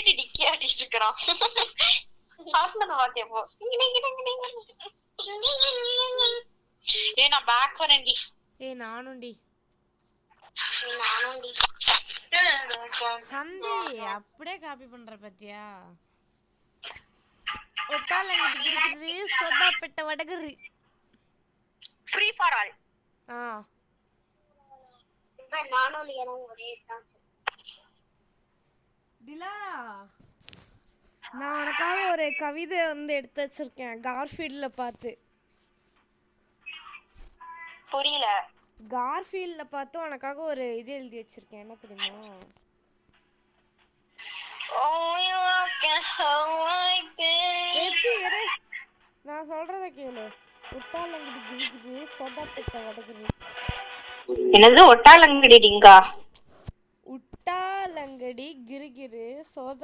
டிக்கி ஆட்டிட்டு இருக்கிறான். நான் பேக் வரேன்டி. நானும்டி. சந்தி அப்படியே காப்பி பண்ற பத்தியா? ஒட்டாலங்கடி சொதாப்பட்ட வடகரி ஃப்ரீ ஃபார் ஆல். நானும் ஒரே நான் உனக்காக ஒரு கவிதை எடுத்து வச்சிருக்கேன் கார்ஃபீல்ட்ல பார்த்து. புரியல. கார்ஃபீல்ட்ல பார்த்து உனக்காக ஒரு இது எழுதி வச்சிருக்கேன். என்ன தெரியுமா? நான் சொல்றத கேளு. ஒட்டாலங்கடி கிரிகிரி சொதாப்பட்ட வடகரி. என்னது ஒட்டாலங்கடி டிங்கா? உட்டாலங்கடி கிரிகிரி